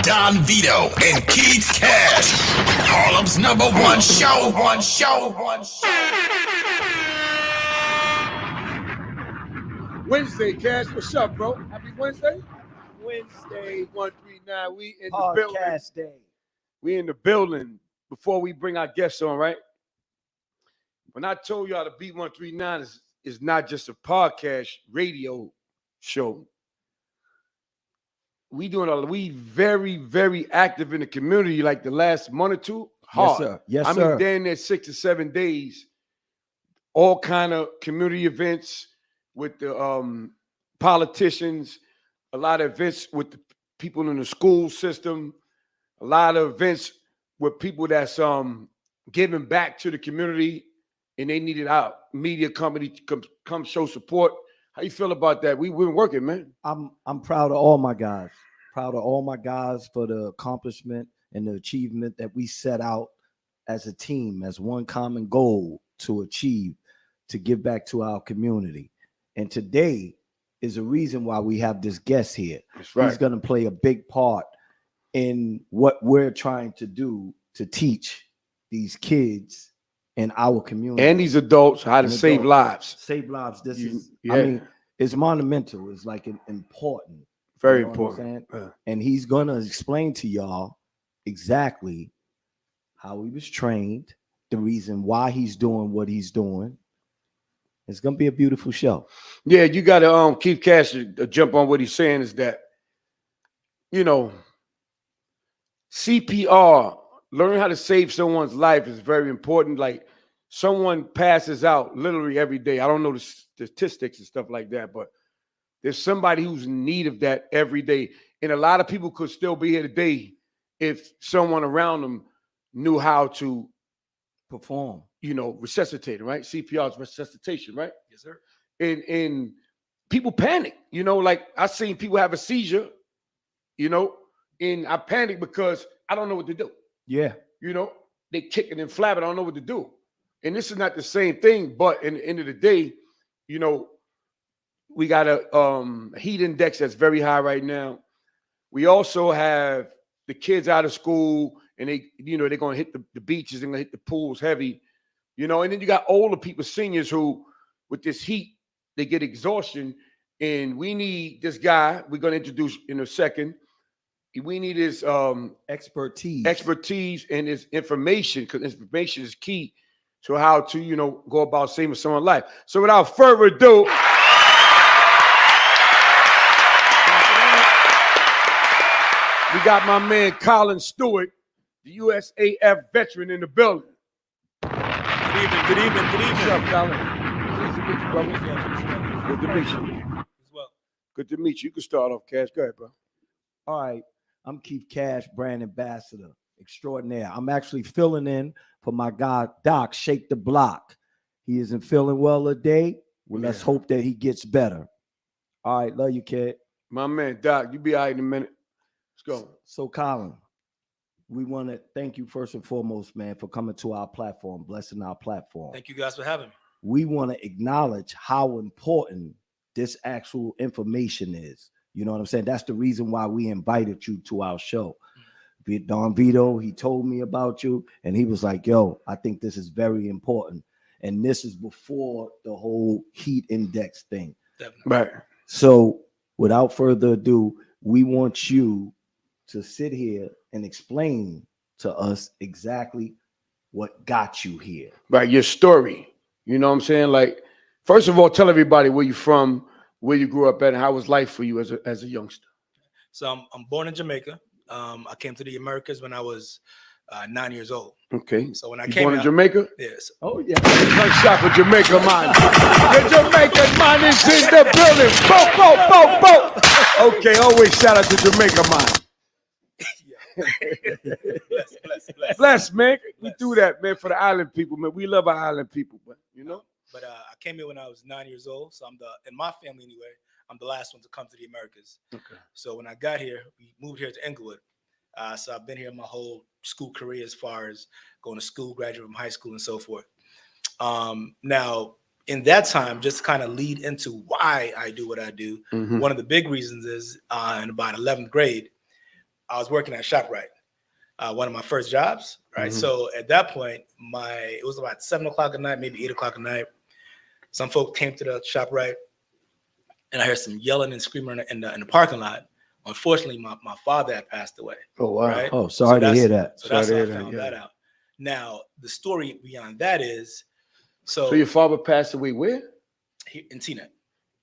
Don Vito and Keith Cash. Harlem's #1 show. Wednesday, Cash. What's up, bro? Happy Wednesday. Wednesday, 139. We in the hard building. cast day. We in the building. Before we bring our guests on, right? When I told y'all the Beat 139 is not just a podcast radio show. We very, very active in the community like the last month or two. Hard. Yes, sir. Yes, I sir. mean, down there 6 to 7 days, all kind of community events with the politicians, a lot of events with the people in the school system, a lot of events with people that's giving back to the community, and they needed our media company to come show support. How you feel about that? We've been working, man. I'm proud of all my guys. Proud of all my guys for the accomplishment and the achievement that we set out as a team, as one common goal to achieve, to give back to our community. And today is a reason why we have this guest here. That's right. He's going to play a big part in what we're trying to do to teach these kids in our community And these adults how to save lives. Save lives. This is, yeah. I mean, it's monumental. It's like important. Very You know what I'm important. saying? And he's gonna explain to y'all exactly how he was trained, the reason why he's doing what he's doing. It's gonna be a beautiful show. Yeah, you got to Keith Cash to jump on what he's saying is that, you know, CPR, learning how to save someone's life is very important. Like someone passes out literally every day. I don't know the statistics and stuff like that, but there's somebody who's in need of that every day. And a lot of people could still be here today if someone around them knew how to Perform. you know, resuscitate, right? CPR is resuscitation, right? Yes, sir. And people panic, you know, like I seen people have a seizure, you know, and I panic because I don't know what to do. Yeah. You know, they kicking and flapping, I don't know what to do. And this is not the same thing, but in the end of the day, you know, we got a heat index that's very high right now. We also have the kids out of school and they, you know, they're gonna hit the beaches and gonna hit the pools heavy, you know, and then you got older people, seniors who with this heat, they get exhaustion. And we need this guy we're gonna introduce in a second. We need his expertise and his information, because information is key to how to, you know, go about saving someone's life. So without further ado, we got my man Colin Stewart, the USAF veteran in the building. Good evening. What's up, Colin? Pleased to meet you, brother. Good to meet you. As well. Good to meet you. You can start off, Cash. Go ahead, bro. All right. I'm Keith Cash, brand ambassador extraordinaire. I'm actually filling in for my guy, Doc, Shake the Block. He isn't feeling well today. Well, let's hope that he gets better. All right. Love you, kid. My man, Doc, you be all right in a minute. Let's go. So, Colin, we want to thank you first and foremost, man, for coming to our platform, blessing our platform. Thank you guys for having me. We want to acknowledge how important this actual information is. You know what I'm saying? That's the reason why we invited you to our show. Don Vito, he told me about you, and he was like, yo, I think this is very important. And this is before the whole heat index thing. Definitely. Right. So without further ado, we want you to sit here and explain to us exactly what got you here. Right, your story. You know what I'm saying? Like, first of all, tell everybody where you're from, where you grew up at, and how was life for you as a youngster. So I'm born in Jamaica. I came to the Americas when I was 9 years old. Okay. So when I You came born in out, Jamaica? yes. Oh, yeah. One shot for Jamaica, man. The Jamaican man is in the building. Bo. Okay, always shout out to Jamaica, man. Bless, man. We do that, man, for the island people, man. We love our island people, but you know. But I came here when I was 9 years old. So in my family anyway, I'm the last one to come to the Americas. Okay. So when I got here, we moved here to Inglewood. So I've been here my whole school career, as far as going to school, graduating from high school, and so forth. Now, in that time, just to kind of lead into why I do what I do, one of the big reasons is in about 11th grade, I was working at ShopRite, one of my first jobs, right? Mhm. So at that point, it was about 7 o'clock at night, maybe 8 o'clock at night. Some folk came to the ShopRite, and I heard some yelling and screaming in the parking lot. Unfortunately, my father had passed away. Oh wow. Right? Oh, sorry to hear that. So that's Sorry how to I hear found that, yeah. that out. Now, the story beyond that is, So your father passed away where? in Teaneck.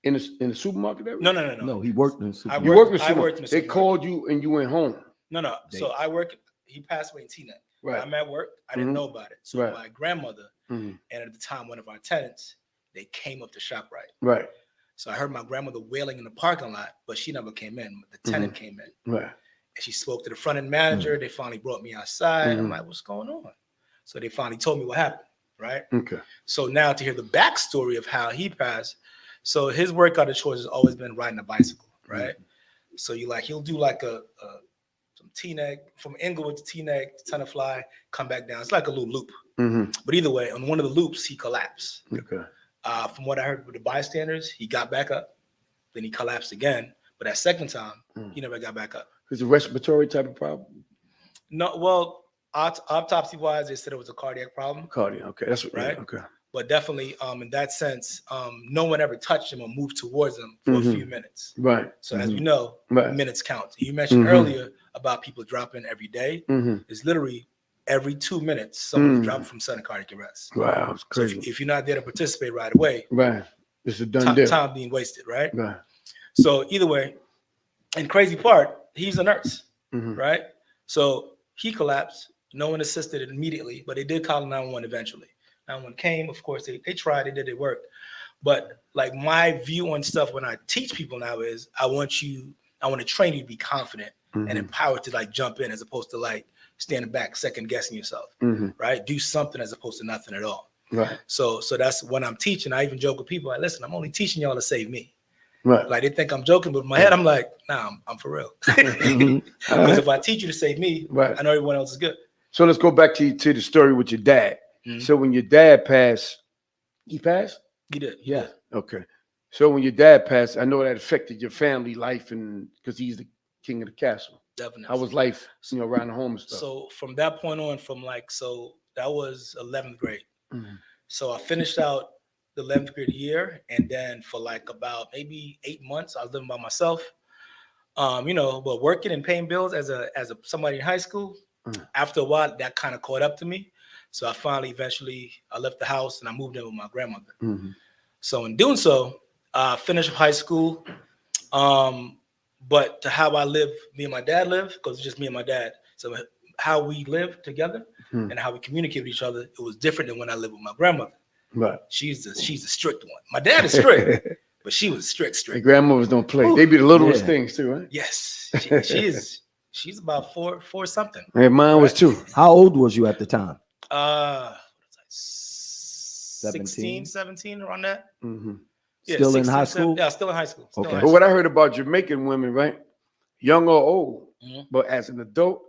In the supermarket area? No. No, he worked in the I You supermarket. worked in the I worked in the supermarket. They supermarket. called you and you went home. No. So I work. He passed away in Teaneck. Right. I'm at work. I didn't Mhm. know about it. So Right. my grandmother Mhm. and at the time one of our tenants, they came up to ShopRite. Right. So I heard my grandmother wailing in the parking lot, but she never came in. The tenant came in. Right. And she spoke to the front end manager. They finally brought me outside. I'm Mhm. like, what's going on? So they finally told me what happened, right? Okay. So now to hear the backstory of how he passed. So his workout of choice has always been riding a bicycle, right? So he'll do like from Teaneck, from Inglewood to Teaneck, to Tenafly, come back down. It's like a little loop. Mm-hmm. But either way, on one of the loops, he collapsed. Okay. From what I heard with the bystanders, he got back up. Then he collapsed again. But that second time, he never got back up. It's a respiratory type of problem? No, well, autopsy wise, they said it was a cardiac problem. Cardio. Okay. That's what, right. Yeah, okay. But definitely, in that sense, no one ever touched him or moved towards him for a few minutes. Right. So as we know, Right. minutes count. You mentioned earlier about people dropping every day. Mm-hmm. It's literally every 2 minutes someone's dropping from sudden cardiac arrest. Wow. It's So crazy. if you're not there to participate right away, Right. It's a done deal. time being wasted, right? Right. So either way, and crazy part, he's a nurse, Mhm. right? So he collapsed. No one assisted it immediately, but they did call 911 eventually. 911 came, of course, they tried, they did their work. But like my view on stuff when I teach people now is I want to train you to be confident and empowered to like jump in as opposed to like standing back, second guessing yourself, right? Do something as opposed to nothing at all. Right. So that's when I'm teaching. I even joke with people like, listen, I'm only teaching y'all to save me. Right. Like they think I'm joking, but in my head, I'm like, nah, I'm for real. Because if I teach you to save me, Right. I know everyone else is good. So let's go back to the story with your dad. Mhm. So when your dad passed, he passed? He did. He Yeah. did. Okay. So when your dad passed, I know that affected your family life, and because he's the king of the castle. Definitely. How was life, around the home and stuff? So from that point on, that was 11th grade. Mhm. So I finished out the 11th grade year, and then for like about maybe 8 months, I was living by myself. But working and paying bills as a somebody in high school. After a while, that kind of caught up to me. So eventually, I left the house and I moved in with my grandmother. Mhm. So in doing so, finished high school. But to how I live, me and my dad live, because it's just me and my dad. So how we live together and how we communicate with each other, it was different than when I lived with my grandmother. Right. She's a strict one. My dad is strict, but she was strict. And grandmothers don't play. They be the littlest things too, right? Yes, she's about four something. And mine was too. How old was you at the time? 16, 17, around that. Mm-hmm. Yeah, Still in 16, high 17. school? Yeah, still in high school. Still in Okay. high But what I heard about Jamaican women, right? Young or old, Mhm. but as an adult,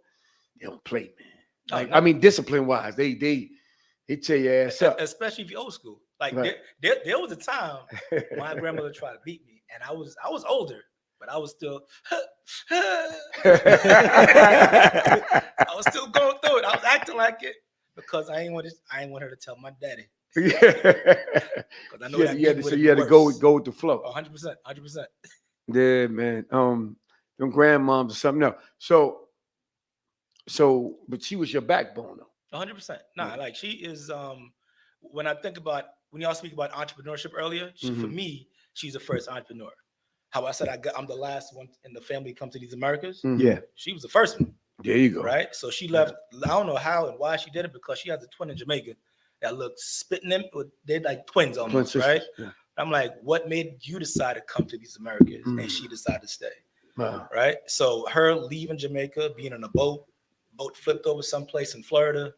they don't play, man. Oh, Like, no. I mean, discipline wise, they tear your ass up. Especially if you're old school. Like Right. there was a time my grandmother tried to beat me, and I was older, but I was still I was still going through it. I was acting like it because I ain't want her to tell my daddy. Because I know that you had to go with the flow. 100%, 100%. Yeah, man. Them grandmoms or something else. So, but she was your backbone, though. 100%. Nah, like she is. When y'all speak about entrepreneurship earlier, for me, she's the first entrepreneur. How I said I'm the last one in the family to come to these Americas. Mhm. Yeah. She was the first one, There you go. right? So she left. I don't know how and why she did it because she has a twin in Jamaica that looked spitting them. They're like twins almost, Twin right? sisters, yeah. I'm like, what made you decide to come to these Americas? And she decided to stay, Wow. right? So her leaving Jamaica, being on a boat flipped over someplace in Florida,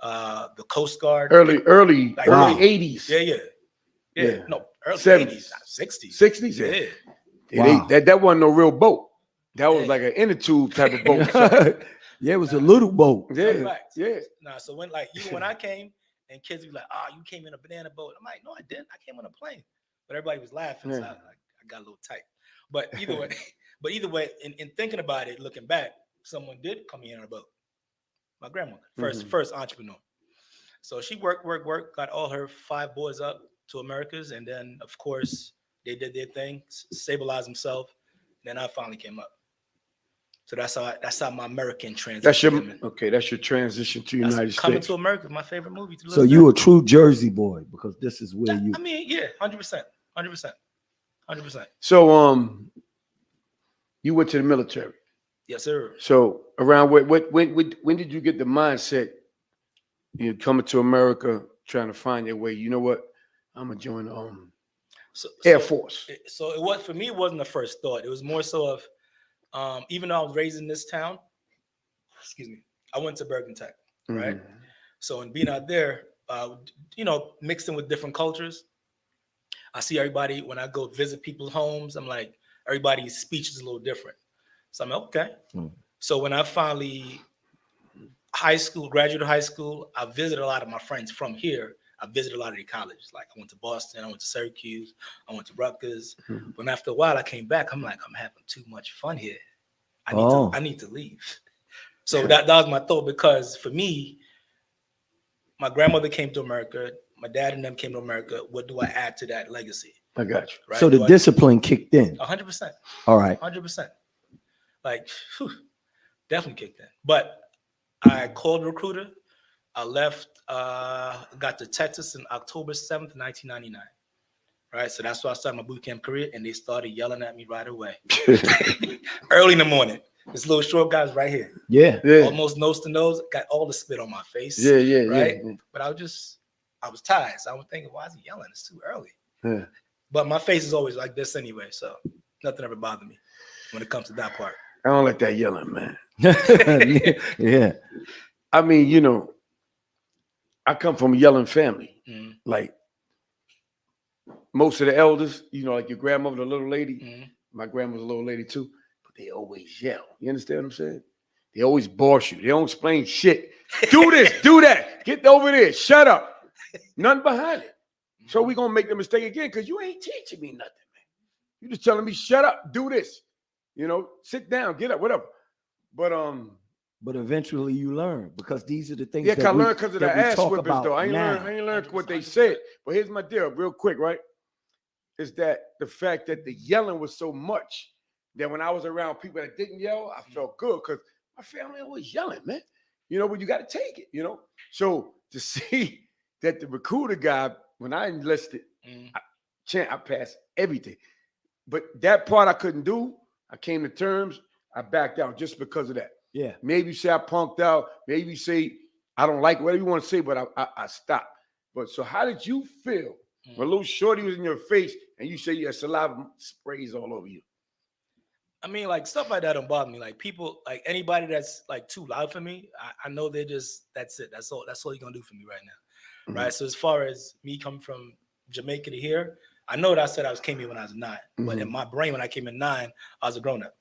the Coast Guard. Early Like, 80s. Yeah. Yeah. No, early 70s. 80s, not 60s. 60s. Yeah. Wow. That wasn't no real boat. That was Yeah. like an inner tube type of boat. So, Yeah, it was a little boat. yeah. Facts. Yeah. Nah, so even when I came and kids be like, you came in a banana boat. I'm like, no, I didn't. I came on a plane. But everybody was laughing. Yeah. So I got a little tight. But either way, in thinking about it, looking back, someone did come in on a boat. My grandmother, first entrepreneur. So she worked, got all her 5 boys up to Americas, and then of course they did their thing, stabilized themselves. Then I finally came up. So that's how my American transition. That's your transition to United States. Coming to America, my favorite movie. So you a true Jersey boy because this is where you. I mean, yeah, 100%. So you went to the military. Yes, sir. So around when did you get the mindset? You coming to America, trying to find your way. You know what? I'm gonna join Air Force. So it was, for me, it wasn't the first thought. It was more so of, even though I was raised in this town, I went to Bergen Tech, right? So in being out there, mixing with different cultures, I see everybody, when I go visit people's homes, I'm like, everybody's speech is a little different. So I'm like, okay. So when I finally graduated high school, I visited a lot of my friends from here. I visited a lot of the colleges. Like I went to Boston, I went to Syracuse, I went to Rutgers. But after a while, I came back. I'm like, I'm having too much fun here. I need to leave. So that was my thought, because for me, my grandmother came to America. My dad and them came to America. What do I add to that legacy? I got you. Right? So the discipline kicked in. 100%. All right. 100%. Like, definitely kicked in. But I called a recruiter. I left, got to Texas on October 7th, 1999. Right. So that's why I started my boot camp career, and they started yelling at me right away. Early in the morning. This little short guy's right here. Yeah. Almost nose to nose, got all the spit on my face. Yeah. Right. Yeah. But I was tired. So I was thinking, why is he yelling? It's too early. Yeah. But my face is always like this anyway. So nothing ever bothered me when it comes to that part. I don't like that yelling, man. Yeah. I mean, I come from a yelling family. Like most of the elders, like your grandmother, the little lady. My grandmother's a little lady too, but they always yell. You understand what I'm saying? They always boss you. They don't explain shit. Do this, do that. Get over there. Shut up. Nothing behind it. So we're gonna make the mistake again because you ain't teaching me nothing, man. You just telling me, shut up, do this. Sit down, get up, whatever. But eventually you learn, because these are the things. Yeah, I learned because of the ass whippers, though. I ain't learned what they said. But here's my deal, real quick, right? Is that the fact that the yelling was so much that when I was around people that didn't yell, I felt good because my family always yelling, man. But you got to take it, So to see that the recruiter guy, when I enlisted, I passed everything. But that part I couldn't do. I came to terms. I backed out just because of that. Yeah. Maybe you say I punked out. Maybe you say I don't like it, whatever you want to say, but I stopped. But so how did you feel when a little shorty was in your face and you say your saliva sprays all over you? I mean, like, stuff like that don't bother me. Like, people, like anybody that's like too loud for me, I know they're just, that's it. That's all you're gonna do for me right now. Right. So as far as me coming from Jamaica to here, I know that I said came here when I was 9, but in my brain, when I came in 9, I was a grown up.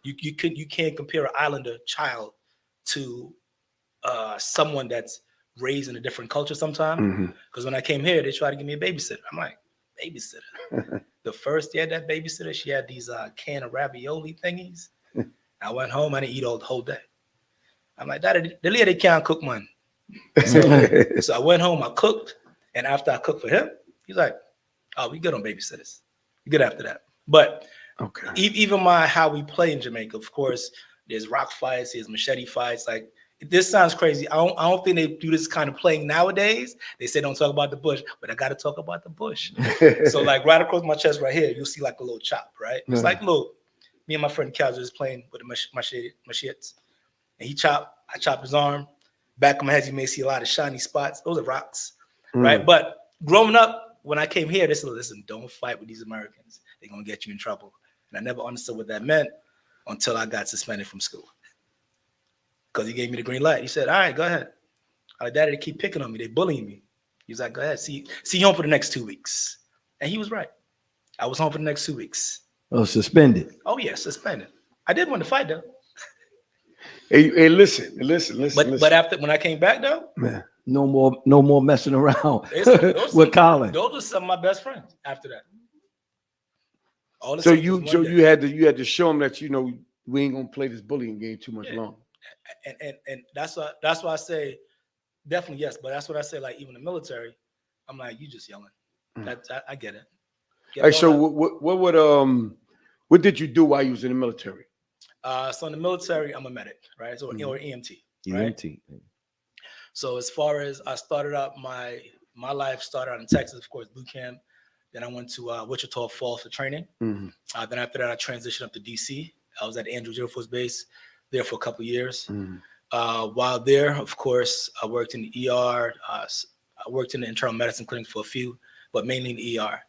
You can't compare an islander child to someone that's raised in a different culture sometimes. Because when I came here, they tried to give me a babysitter. I'm like, babysitter? The first year that babysitter, she had these can of ravioli thingies. I went home, I didn't eat all the whole day. I'm like, Daddy, the lady can't cook, man. So I went home, I cooked, and after I cooked for him, he's like, oh, we good on babysitters. We good after that. But okay, even how we play in Jamaica, of course, there's rock fights, there's machete fights. Like, this sounds crazy. I don't think they do this kind of playing nowadays. They say don't talk about the bush, but I got to talk about the bush. So like right across my chest right here, you'll see like a little chop, right? It's like, look, me and my friend Cal was playing with the machetes, and I chopped his arm. Back of my head, you may see a lot of shiny spots. Those are rocks, right? But growing up, when I came here, they said, listen, don't fight with these Americans. They're going to get you in trouble. And I never understood what that meant until I got suspended from school. Because he gave me the green light. He said, all right, go ahead. Daddy, they keep picking on me. They bullying me. He was like, go ahead. See you home for the next 2 weeks. And he was right. I was home for the next 2 weeks. Oh, suspended. Oh, yeah, suspended. I did want to fight, though. Hey, listen. But after, when I came back, though, man, no more messing around with Colin. Those were some of my best friends after that. So you had to show them that, we ain't gonna play this bullying game too much longer. And that's why I say definitely yes. But that's what I say. Like even the military, I'm like, you just yelling. I get it. All right, so what did you do while you was in the military? So in the military, I'm a medic, right? So or EMT, right? EMT. So as far as I started out, my life started out in Texas, of course, boot camp. Then I went to Wichita Falls for training. Then after that, I transitioned up to DC. I was at Andrews Air Force Base there for a couple of years. While there, of course, I worked in the ER. I worked in the internal medicine clinic for a few, but mainly in the ER.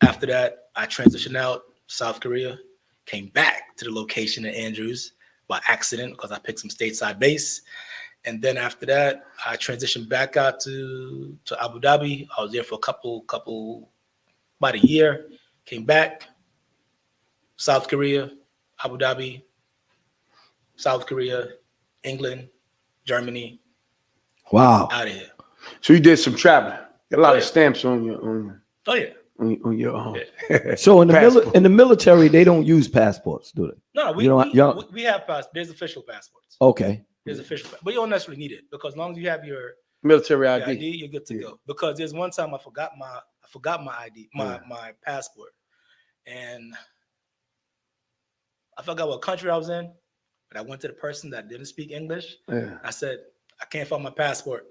After that, I transitioned out South Korea, came back to the location in Andrews by accident because I picked some stateside base. And then after that, I transitioned back out to Abu Dhabi. I was there for about a year, came back, South Korea, Abu Dhabi, South Korea, England, Germany. Wow. Out of here. So you did some traveling. Got a lot of stamps on your Oh yeah. On your So in the military, they don't use passports, do they? No, we have passports. There's official passports. Okay. There's official, but you don't necessarily need it because as long as you have your military ID, you're good to go. Because there's one time I forgot my ID, my passport, and I forgot what country I was in. But I went to the person that didn't speak English. I said, I can't find my passport.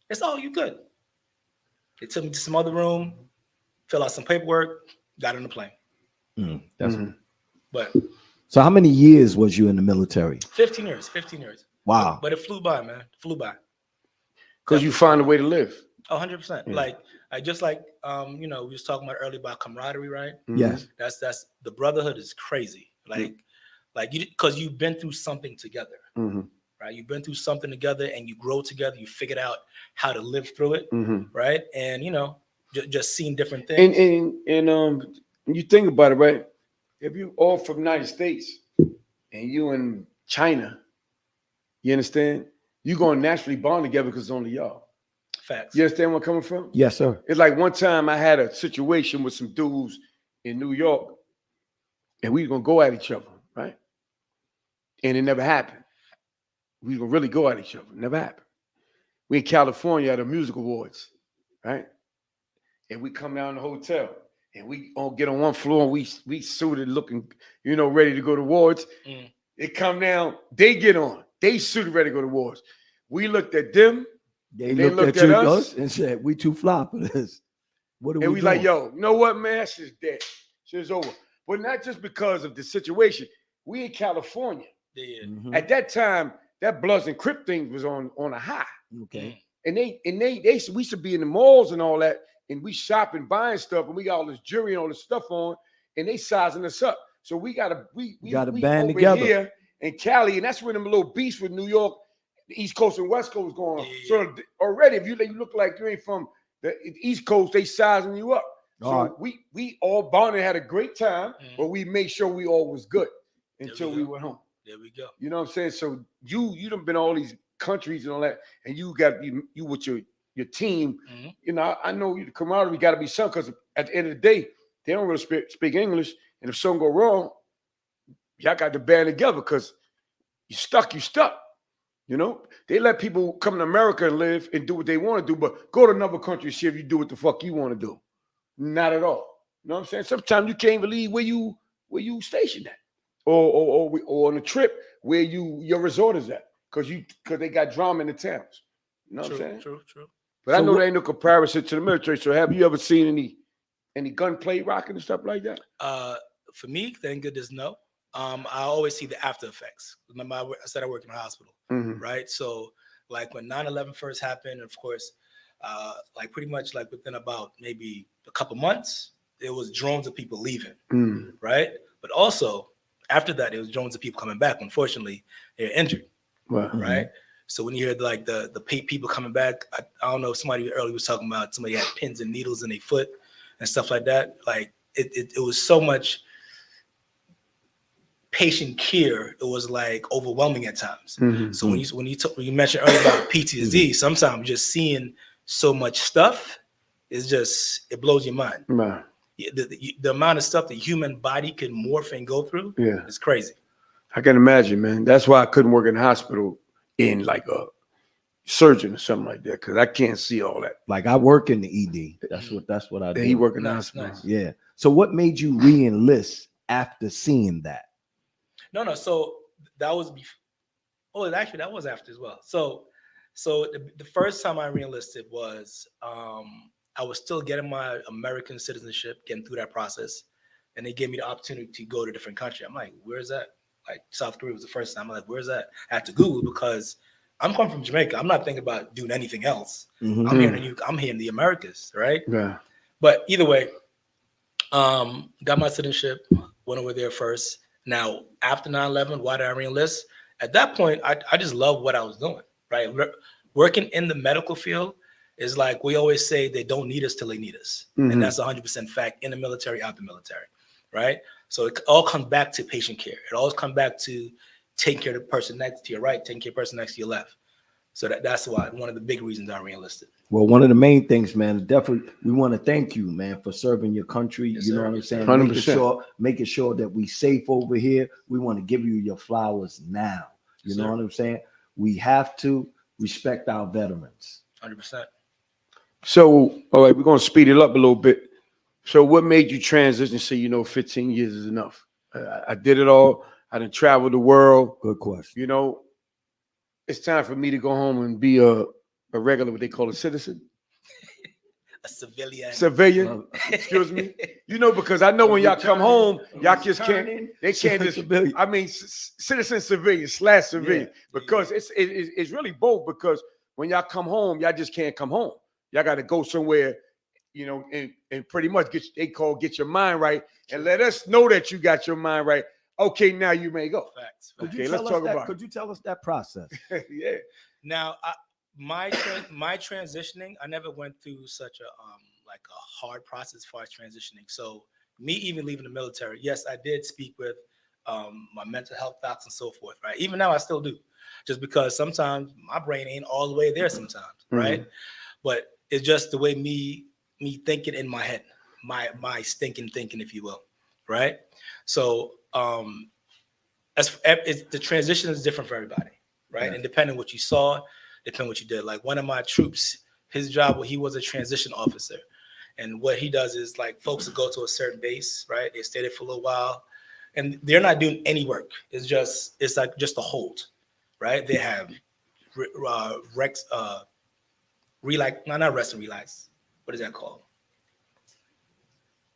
It's you good. They took me to some other room, fill out some paperwork, got on the plane. But so how many years was you in the military? 15 years. 15 years. Wow. But it flew by, man. It flew by. Because you find a way to live. 100%. Yeah. Like I just like we was talking about earlier about camaraderie, right? Yes. That's the brotherhood is crazy. Like you, because you've been through something together, right? You've been through something together, and you grow together. You figured out how to live through it, right? And just seeing different things. And you think about it, right? If you all from the United States and you in China, you understand? You're gonna naturally bond together because it's only y'all. Facts. You understand where I'm coming from? Yes, sir. It's like one time I had a situation with some dudes in New York, and we were gonna go at each other, right? And it never happened. We were gonna really go at each other. It never happened. We in California at the music awards, right? And we come down to the hotel, and we all get on one floor, and we suited, looking, ready to go to awards. They come down, they get on, they suited, ready to go to awards. We looked at them. They looked at us and said, "We too fly for this." What are we doing? Like, yo, you know what, man? Shit's dead. Shit's over. But not just because of the situation. We in California. Yeah. At that time, that Bloods and Crip thing was on a high. Okay. And we should be in the malls and all that, and we shopping, buying stuff, and we got all this jewelry and all this stuff on, and they sizing us up. So we gotta band together here in Cali, and that's where them little beasts with New York, the East Coast and West Coast going on. Yeah. So already, if you look like you ain't from the East Coast, they sizing you up. So we all bonded, had a great time, but we made sure we all was good until we went home. There we go. You know what I'm saying? So you done been all these countries and all that, and you got you with your team. I know the camaraderie got to be some, because at the end of the day, they don't really speak English, and if something go wrong, y'all got to band together, because you stuck. They let people come to America and live and do what they want to do, but go to another country and see if you do what the fuck you want to do. Not at all. You know what I'm saying? Sometimes you can't believe where you stationed at, or on a trip where your resort is at, because they got drama in the towns. You know what I'm saying? True. But I know there ain't no comparison to the military. So have you ever seen any gunplay rocking and stuff like that? For me, thank goodness, no. I always see the after effects. Remember, I said I work in a hospital, right? So, like when 9/11 first happened, of course, like pretty much like within about maybe a couple months, it was drones of people leaving, right? But also after that, it was drones of people coming back. Unfortunately, they're injured, right? So when you hear like the people coming back, I don't know if somebody earlier was talking about somebody had pins and needles in their foot and stuff like that. Like it was so much patient care, it was like overwhelming at times. So when you mentioned earlier about PTSD, sometimes just seeing so much stuff it blows your mind. The amount of stuff the human body can morph and go through is crazy. I can imagine, man. That's why I couldn't work in the hospital in like a surgeon or something like that, because I can't see all that. Like I work in the ED. That's what I do. He work in the Nice, hospital. nice. Yeah. So what made you re-enlist after seeing that? No. So that was before. Oh, actually, that was after as well. So the first time I re-enlisted was I was still getting my American citizenship, getting through that process, and they gave me the opportunity to go to a different country. I'm like, where's that? Like South Korea was the first time. I'm like, where's that? I had to Google because I'm coming from Jamaica. I'm not thinking about doing anything else. Mhm. I'm here in the Americas, right? Yeah. But either way, got my citizenship, went over there first. Now, after 9/11, why did I re-enlist? At that point, I just loved what I was doing, right? Working in the medical field is like we always say, they don't need us till they need us. Mhm. And that's 100% fact in the military, out the military, right? So it all comes back to patient care. It always comes back to taking care of the person next to your right, taking care of the person next to your left. So that's why one of the big reasons I re-enlisted. Well, one of the main things, man, definitely we want to thank you, man, for serving your country. Yes, You know sir. what I'm Yes, saying? sir. Making sure that we safe over here. We want to give you your flowers now. You Yes, know sir. what I'm saying? We have to respect our veterans. 100%. So, all right, we're gonna speed it up a little bit. So, what made you transition? Say, 15 years is enough. I did it all. I done traveled the world. Good question. It's time for me to go home and be a regular, what they call a citizen, A civilian. civilian. Excuse me. Because I know when y'all come home, y'all just can't. They can't just. Civilian. I mean, citizen, civilian / civilian, because it's really both. Because when y'all come home, y'all just can't come home. Y'all got to go somewhere, and pretty much get your mind right, and let us know that you got your mind right. Okay, now you may go. Facts. Okay, let's talk about it. Could you tell us that process? Yeah. Now, my transitioning, I never went through such a like a hard process as far as transitioning. So me even leaving the military, yes, I did speak with my mental health docs and so forth, right? Even now I still do, just because sometimes my brain ain't all the way there sometimes, right? But it's just the way me thinking in my head, my stinking thinking, if you will, right? So the transition is different for everybody, right? Yeah. And depending what you saw, depending what you did. Like one of my troops, his job, he was a transition officer. And what he does is like folks that go to a certain base, right? They stay there for a little while and they're not doing any work. It's like just a hold, right? They have not rest and relax. What is that called?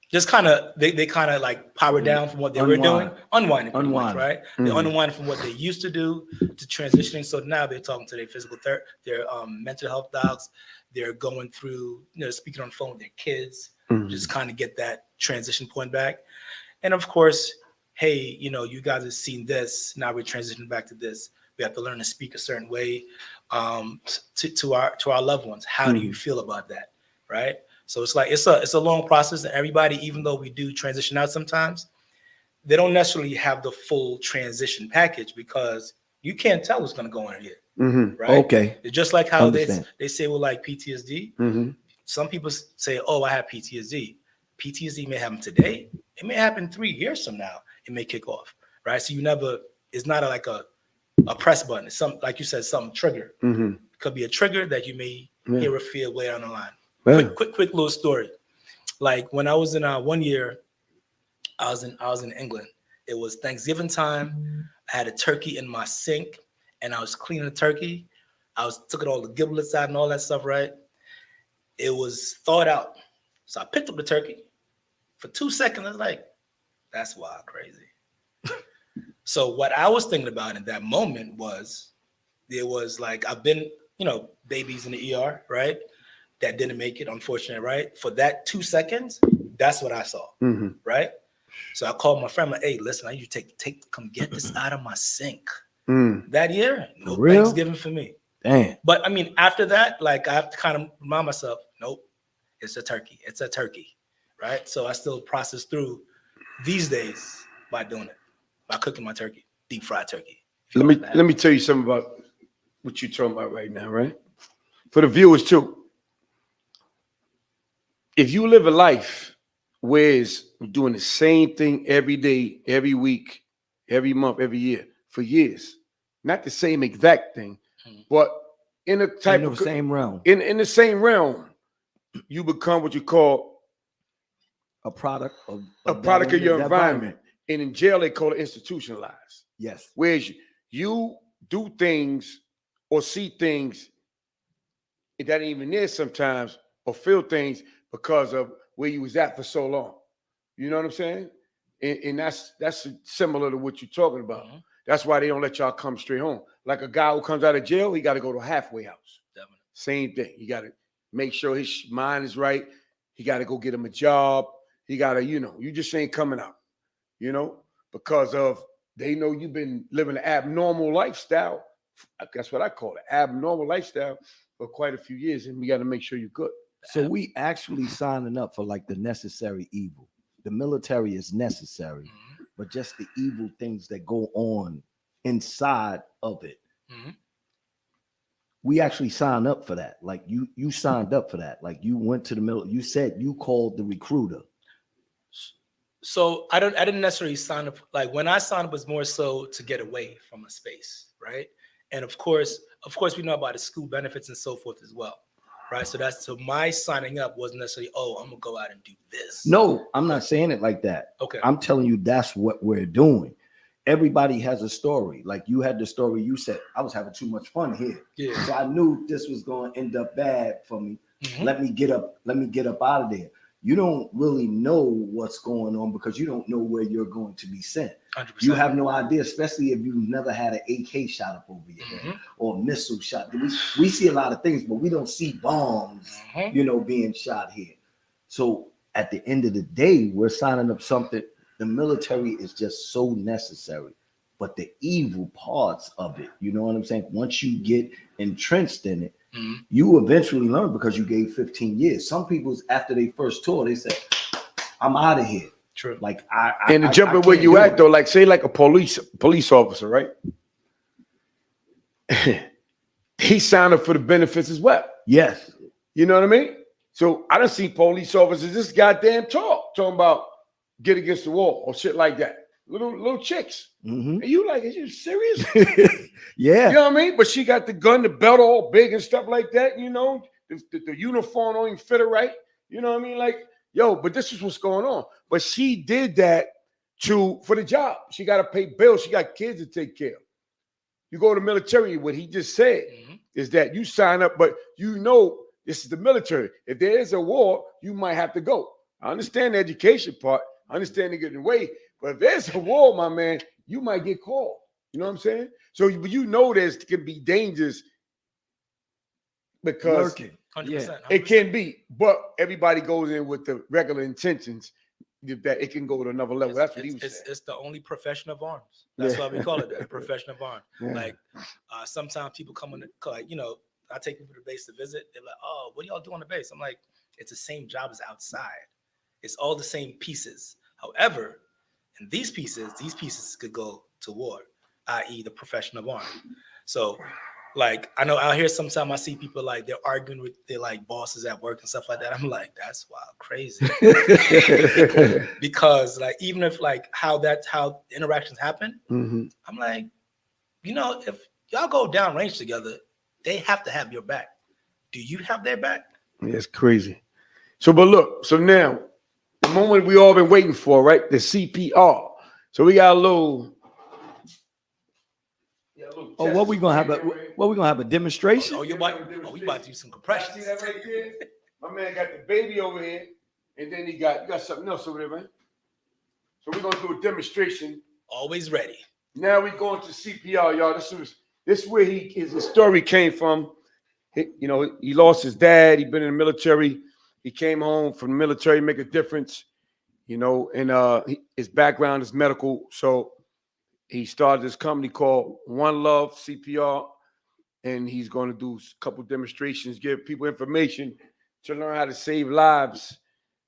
Just kind of they kind of like power down from what they were doing, unwinding, right? They unwind from what they used to do to transitioning. So now they're talking to their physical therapy, their mental health docs. They're going through, speaking on the phone with their kids, just kind of get that transition point back. And of course, hey, you guys have seen this. Now we're transitioning back to this. We have to learn to speak a certain way to our loved ones. How do you feel about that, right? So it's like it's a long process, and everybody, even though we do transition out sometimes, they don't necessarily have the full transition package because you can't tell what's going to go in here, right? Okay. It's just like how they say with like PTSD. Some people say, "Oh, I have PTSD." PTSD may happen today. It may happen 3 years from now. It may kick off, right? So it's not like a press button. It's something, like you said, something trigger. It could be a trigger that you may hear or feel later down the line. Quick little story. Like when I was in 1 year, I was in England. It was Thanksgiving time. I had a turkey in my sink, and I was cleaning the turkey. Took all the giblets out and all that stuff. Right? It was thawed out, so I picked up the turkey. For 2 seconds, I was like, "That's wild, crazy." So what I was thinking about in that moment was, there was like I've been, babies in the ER, right? That didn't make it, unfortunately, right? For that 2 seconds, that's what I saw, right? So I called my friend, like, "Hey, listen, I need you to come get this out of my sink." That year, no Thanksgiving for me. Damn. But I mean, after that, like I have to kind of remind myself, nope, it's a turkey. It's a turkey, right? So I still process through these days by doing it, by cooking my turkey, deep fried turkey. Let me tell you something about what you're talking about right now, right? For the viewers too. If you live a life where you're doing the same thing every day, every week, every month, every year for years. Not the same exact thing, but in a type in of the same realm, in the same realm, you become what you call a product of a that product of your that environment. And in jail, they call it institutionalized. Yes. Whereas you do things or see things that ain't even there sometimes, or feel things because of where you was at for so long. You know what I'm saying? And that's similar to what you're talking about. Mhm. That's why they don't let y'all come straight home. Like a guy who comes out of jail, he got to go to a halfway house. Definitely. Same thing. You got to make sure his mind is right. He got to go get him a job. He got to, you just ain't coming out, because of they know you've been living an abnormal lifestyle. That's what I call it, abnormal lifestyle for quite a few years, and we got to make sure you're good. So we actually signing up for like the necessary evil. The military is necessary, but just the evil things that go on inside of it. Mhm. We actually signed up for that. Like you signed up for that. Like you went to the military. You said you called the recruiter. So I didn't necessarily sign up. Like when I signed up was more so to get away from a space, right? And of course, we know about the school benefits and so forth as well, right? So my signing up wasn't necessarily, I'm gonna go out and do this. No, I'm not saying it like that. Okay. I'm telling you that's what we're doing. Everybody has a story. Like you had the story. You said I was having too much fun here. Yeah. So I knew this was going to end up bad for me. Mhm. Let me get up out of there. You don't really know what's going on because you don't know where you're going to be sent. 100%. You have no idea, especially if you've never had an AK shot up over your head or a missile shot. We see a lot of things, but we don't see bombs, being shot here. So at the end of the day, we're signing up something. The military is just so necessary, but the evil parts of it, you know what I'm saying? Once you get entrenched in it, you eventually learn because you gave 15 years. Some people, after they first tour, they say, I'm out of here. True. Like and to jump in where you at, though, like say like a police officer, right? He signed up for the benefits as well. Yes. You know what I mean? So I done see police officers this goddamn talking about get against the wall or shit like that. Little chicks. And you like, are you serious? Yeah. You know what I mean? But she got the gun, the belt all big and stuff like that, the uniform don't even fit her right. You know what I mean? Like, but this is what's going on. But she did that for the job. She got to pay bills. She got kids to take care of. You go to the military, what he just said is that you sign up, but this is the military. If there is a war, you might have to go. I understand the education part. I understand they getting away. But if there's a war, my man, you might get called. You know what I'm saying? So there's can be dangers because 100%. it can be. But everybody goes in with the regular intentions that it can go to another level. That's what he was saying. It's the only profession of arms. That's why we call it that, a profession of arms. Yeah. Like sometimes people come in, I take people to the base to visit. They're like, "Oh, what do y'all do on the base?" I'm like, "It's the same job as outside. It's all the same pieces. However, in these pieces could go to war, i.e., the profession of arms." So, like, I know out here sometimes I see people like they're arguing with their like bosses at work and stuff like that. I'm like, that's wild, crazy. Because like even if like how interactions happen, I'm like, if y'all go down range together, they have to have your back. Do you have their back? Yeah, it's crazy. So, but look, so now the moment we all been waiting for, right? The CPR. So we got a little. Oh, what we gonna have? What we gonna have a demonstration? We about to do some compressions. See that right there? My man got the baby over here, and then you got something else over there, man. So we're gonna do a demonstration. Always ready. Now we going to CPR, y'all. This is where his story came from. He lost his dad. He'd been in the military. He came home from the military, make a difference. And his background is medical, so he started this company called One Love CPR, and he's going to do a couple demonstrations, give people information to learn how to save lives.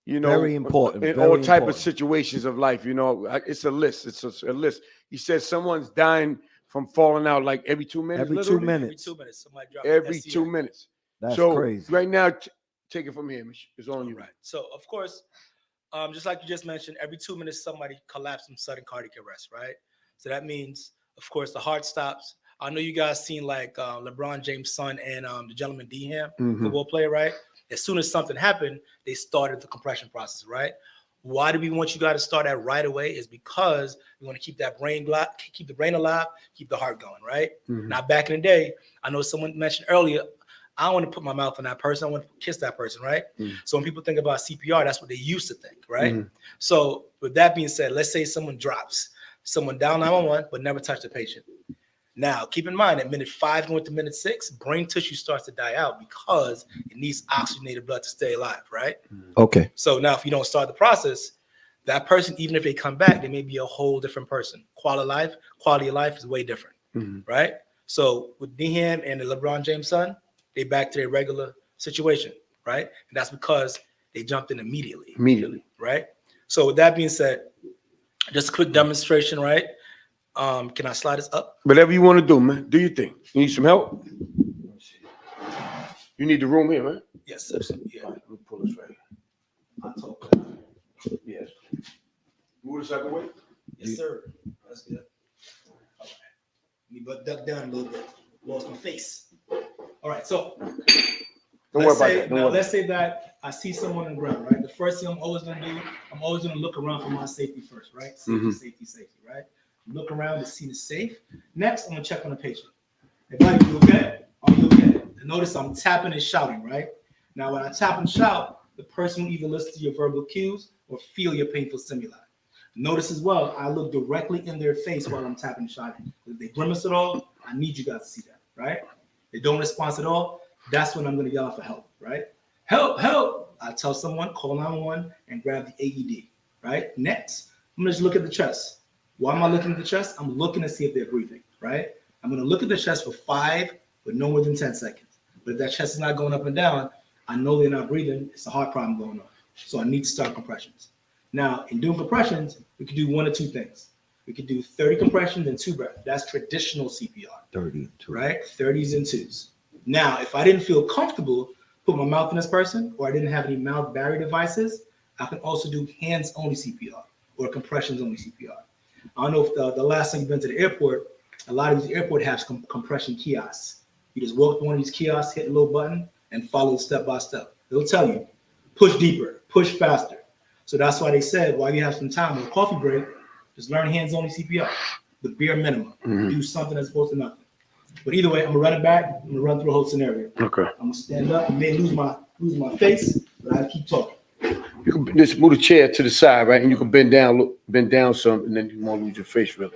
Very important in very all type important. of situations of life. It's a list. It's a list. He says someone's dying from falling out like every 2 minutes. Every literally. 2 minutes. Every 2 minutes, somebody drops Every 2 minutes. That's so crazy. Right now, take it from here. It's on you. Right. So of course, just like you just mentioned, every 2 minutes somebody collapses from sudden cardiac arrest. Right. So that means, of course, the heart stops. I know you guys seen like LeBron James' son and the gentleman Deham, football player, right? As soon as something happened, they started the compression process, right? Why do we want you guys to start that right away? Is because we want to keep that brain keep the brain alive, keep the heart going, right? Now, back in the day, I know someone mentioned earlier, I don't want to put my mouth on that person. I want to kiss that person, right? So when people think about CPR, that's what they used to think, right? So with that being said, let's say someone drops, someone down 911, but never touched the patient. Now, keep in mind at minute 5 going to minute 6, brain tissue starts to die out because it needs oxygenated blood to stay alive, right? Okay. So now if you don't start the process, that person, even if they come back, they may be a whole different person. Quality of life is way different, right? So with Deham and the LeBron James son, they back to their regular situation, right? And that's because they jumped in immediately, right? So with that being said, just a quick demonstration, right? Can I slide this up? Whatever you want to do, man. Do your thing. You need some help? You need the room here, right? Yes, sir. Yeah. All right, let me pull this right. I'll talk. Yes. Move this out the way. Yes, sir. That's good. All right. Let me duck down a little bit. Lost my face. All right, so Don't worry about that. Let's say that I see someone on the ground, right? The first thing I'm always gonna do, I'm always gonna look around for my safety first, right? Safety, right? Look around to see the safe. Next, I'm gonna check on the patient. Hey, buddy, you okay? Are you okay? And notice I'm tapping and shouting, right? Now, when I tap and shout, the person will either listen to your verbal cues or feel your painful stimuli. Notice as well, I look directly in their face while I'm tapping and shouting. If they grimace at all, I need you guys to see that, right? They don't respond at all, that's when I'm going to yell out for help, right? Help, help. I tell someone, call 911 and grab the AED, right? Next, I'm going to just look at the chest. Why am I looking at the chest? I'm looking to see if they're breathing, right? I'm going to look at the chest for 5, but no more than 10 seconds. But if that chest is not going up and down, I know they're not breathing. It's a heart problem going on. So I need to start compressions. Now, in doing compressions, we could do 1 or 2 things. We could do 30 compressions and 2 breaths. That's traditional CPR. 30 and 2. Right? 30s and 2s. Now, if I didn't feel comfortable put my mouth in this person, or I didn't have any mouth barrier devices, I can also do hands-only CPR or compressions-only CPR. I don't know if the last time you've been to the airport, a lot of these airport have compression kiosks. You just walk to one of these kiosks, hit a little button, and follow step by step. They'll tell you, push deeper, push faster. So that's why they said, while you have some time with a coffee break, just learn hands-only CPR, the bare minimum. Do something as opposed to nothing. But either way, I'm gonna run it back. I'm gonna run through the whole scenario. Okay. I'm gonna stand up. I may lose my face, but I keep talking. You can just move the chair to the side, right? And you can bend down some, and then you won't lose your face, really.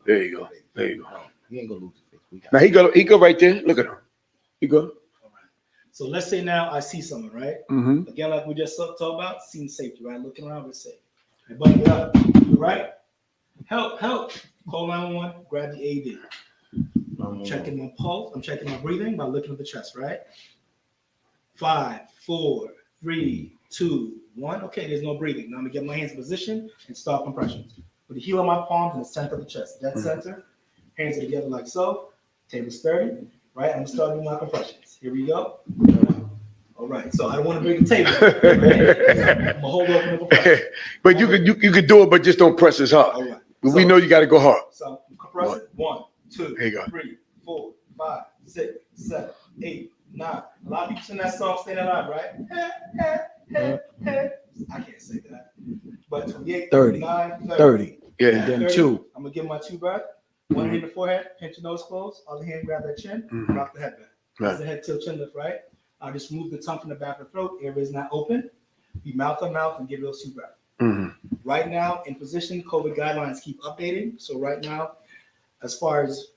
There you go. There you go. He ain't gonna lose his face. Now he go right there. Look at him. He go. All right. So let's say now I see someone, right? Again, like we just talked about, seeing safety, right? Looking around, we're safe. Hey, buddy, get up. You right? Help, help. Call 911, grab the AED. I'm checking my pulse. I'm checking my breathing by looking at the chest, right? 5, 4, 3, 2, 1. Okay, there's no breathing. Now I'm gonna get my hands in position and start compressions. With the heel of my palms in the center of the chest, dead center. Hands are together like so. Table sturdy, right? I'm starting my compressions. Here we go. All right. So I don't want to break the table. Right? I'm gonna hold open the compression. But you could do it, but just don't press as hard. All right. But we know you got to go hard. So compress it. 1, 2, There you go. 3, 4, 5, 6, 7, 8, 9. A lot of people sing that song, Staying Alive, right? I can't say that. But 28, 30, 39, 30. Yeah. And then 30. 2. I'm gonna give my 2 breath. One hand in the forehead, pinch your nose closed. Other hand, grab that chin, rock the head back. That's the head tilt, chin lift, right? I'll just move the tongue from the back of the throat. Air is not open. Be mouth to mouth and give those 2 breaths. Right now, in position, COVID guidelines keep updating. So right now, as far as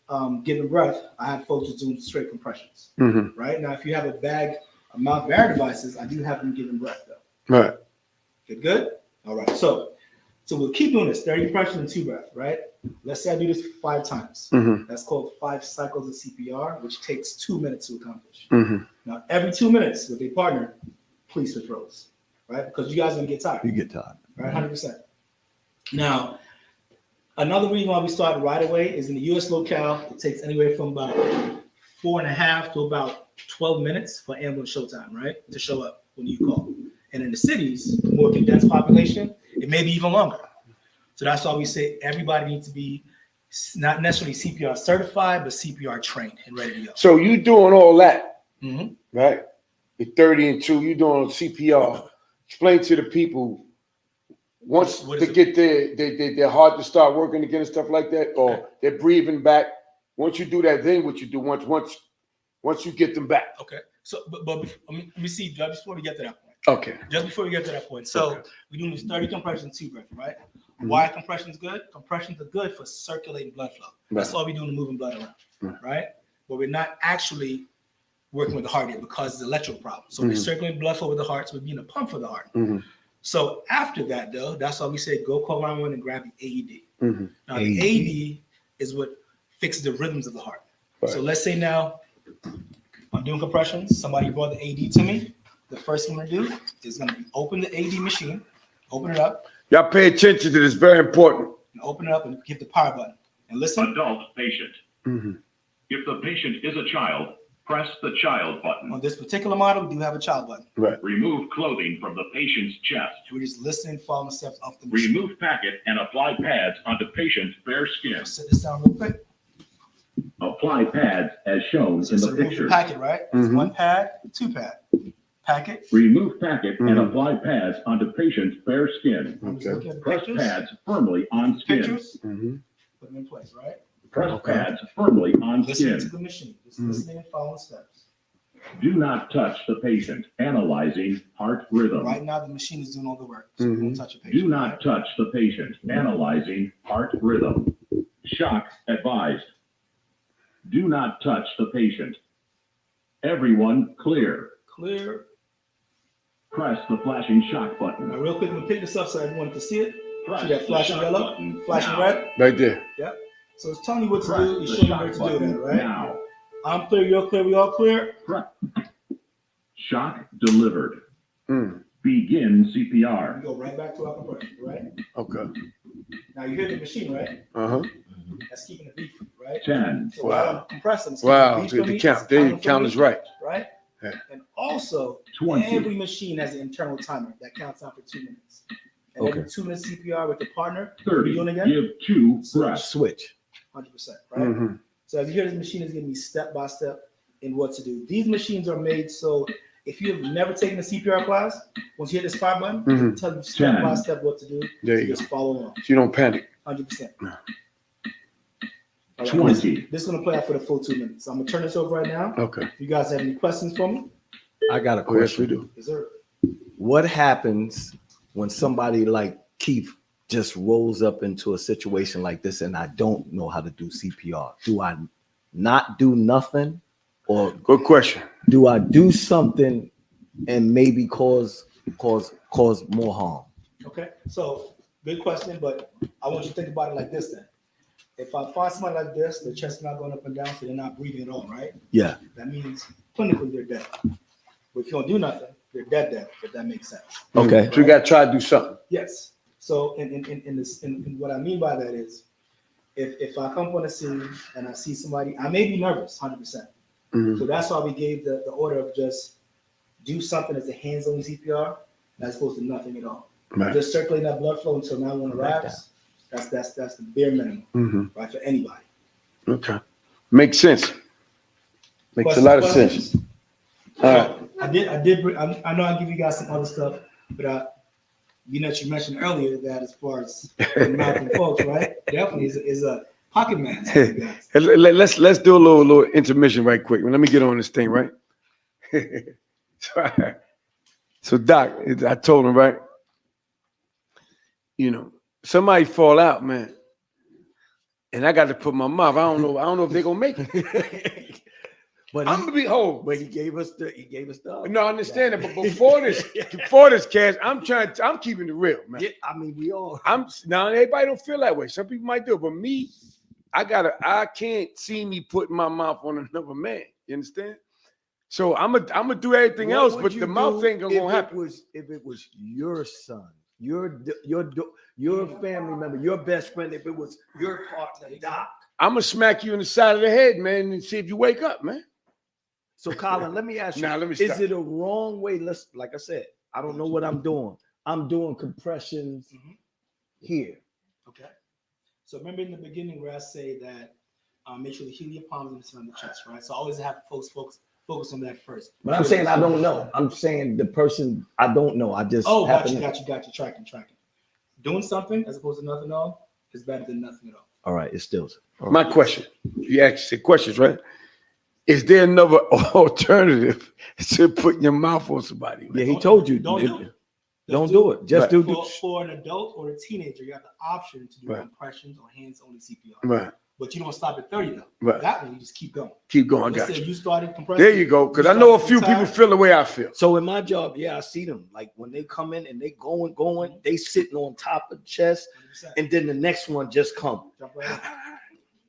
giving breath, I have folks just doing straight compressions. Right now, if you have a bag of mouth barrier devices, I do have them giving breath though. Right. Good? All right. So we'll keep doing this, 30 compressions and 2 breaths, right? Let's say I do this 5 times. That's called 5 cycles of CPR, which takes 2 minutes to accomplish. Now, every 2 minutes with a partner, please switch roles, right? Because you guys are gonna get tired. You get tired. Right, 100%. Now, another reason why we started right away is in the U.S. locale, it takes anywhere from about 4.5 to about 12 minutes for ambulance showtime, right? To show up when you call. And in the cities, the more condensed population, it may be even longer. So that's why we say everybody needs to be not necessarily CPR certified, but CPR trained and ready to go. So you doing all that, Mm-hmm. right? You're 30 and 2, you doing CPR. Explain to the people once What they is get their heart to start working again and stuff like that, or they're breathing back. Once you do that, then what you do once you get them back. Okay. So, but let me see, just before we get to that point. Okay. Just before we get to that point. So we're doing these 30 compressions, 2 breath, right? Why compression's good? Compressions are good for circulating blood flow. That's all we're doing to moving blood around, right? But we're not actually working with the heart yet because it's an electrical problem. So we're circulating blood flow with the heart, so we're being a pump for the heart. So after that, though, that's why we say go call 911 and grab the AED. Now, the AED is what fixes the rhythms of the heart. Right. So let's say now I'm doing compressions. Somebody brought the AED to me. The first thing I'm going to do is going to open the AED machine, open it up. Y'all pay attention to this, very important. And open it up and hit the power button. And listen. Adult patient. If the patient is a child, press the child button. On this particular model, we do have a child button. Right. Remove clothing from the patient's chest. And we're just listening, following the steps off the machine. Remove packet and apply pads onto patient's bare skin. Sit this down real quick. Apply pads as shown in the remove picture. the packet, right? It's 1 pad, 2 pad. Packet. Remove packet and apply pads onto patient's bare skin. I'm just looking at the Press pictures. pads firmly on skin. Pictures. Put them in place, right? Press pads firmly on Listening to skin. the machine. Just listening and following steps. Do not touch the patient. Analyzing heart rhythm. Right now, the machine is doing all the work. So we won't touch a patient. Do not touch the patient. Analyzing heart rhythm. Shock advised. Do not touch the patient. Everyone clear. Clear. Press the flashing shock button. Now, real quick, I'm going to pick this up so everyone can see it. Press See that the flashing shock yellow? button Flashing now. red? Right there. Yep. So it's telling you what to Press do. It's the showing you shock where to do button that, right? now. I'm clear, you're clear, we all clear? Shock delivered. Begin CPR. We go right back to our compression, right? Okay. Now you hear the machine, right? That's keeping the beat, right? 10. So while I'm compressing, it's Wow. keeping the beat The for me, count. it's There, counting the for count me, is right. Right? Yeah. And also, 20. every machine has an internal timer that counts down for 2 minutes. And every 2 minutes CPR with the partner, 30. doing again? Give 2 breaths. Switch. 100%, right? So as you hear, this machine is giving me step by step in what to do. These machines are made so if you've never taken a CPR class, once you hit this power button, it'll tell you step by step what to do. There you Just follow along. So you don't panic. 100%. No. All 20. This is going to play out for the full 2 minutes. So I'm going to turn this over right now. Okay. If you guys have any questions for me? I got a Oh, yes, we question. do. Yes, sir. What happens when somebody like Keith just rolls up into a situation like this and I don't know how to do CPR? Do I not do nothing, or Good question. do I do something and maybe cause more harm? Okay. So good question, but I want you to think about it like this then. If I find somebody like this, their chest is not going up and down, so they're not breathing at all, right? Yeah. That means clinically they're dead. But if you don't do nothing, they're dead, if that makes sense. Okay. So you got to try to do something. Yes. So in what I mean by that is, if I come on the scene and I see somebody, I may be nervous, 100%. So that's why we gave the order of just do something as a hands-on CPR, as opposed to nothing at all. Right. Just circulating that blood flow until 911 arrives. That's the bare minimum, right, for anybody. Okay. Makes sense. Makes a lot of sense. All right. I know I give you guys some other stuff, but you mentioned earlier that as far as Malcolm folks, right? Definitely is a pocket man. Let's do a little intermission right quick. Let me get on this thing, right? So Doc, I told him, right? You know, somebody fall out, man, and I got to put my mouth. I don't know if they're gonna make it. But I'm gonna be whole. But he gave us the. No, I understand it. But before this, Cash, I'm keeping it real, man. Yeah, I mean, we all. Now everybody don't feel that way. Some people might do, but me, I can't see me putting my mouth on another man. You understand? So I'm gonna do everything else, but the mouth ain't gonna happen. If it was your son, your family member, your best friend, if it was your partner, Doc. I'm gonna smack you in the side of the head, man, and see if you wake up, man. So, Colin, let me ask you: Let me stop. Is it a wrong way? Like I said, I don't know what I'm doing. I'm doing compressions here. Okay. So remember in the beginning where I say that make sure the helium palm is on the chest, right? So I always have folks focus on that first. But I'm saying I don't know. I'm saying the person I don't know. I just got you. Tracking. Doing something as opposed to nothing at all is better than nothing at all. All right, it's still. My question, you asked questions, right? Is there another alternative to putting your mouth on somebody? Yeah, he told you. Don't do it. Don't do it. Just do for an adult or a teenager, you have the option to do compressions or hands-only CPR. Right. But you don't stop at 30 though. Right. That one you just keep going. Keep going. Let's Got say you. you started compressing. There you go. Because I know a few people feel the way I feel. So in my job, yeah, I see them. Like when they come in and they going, they sitting on top of the chest, 100%. and then the next one just come. Jump right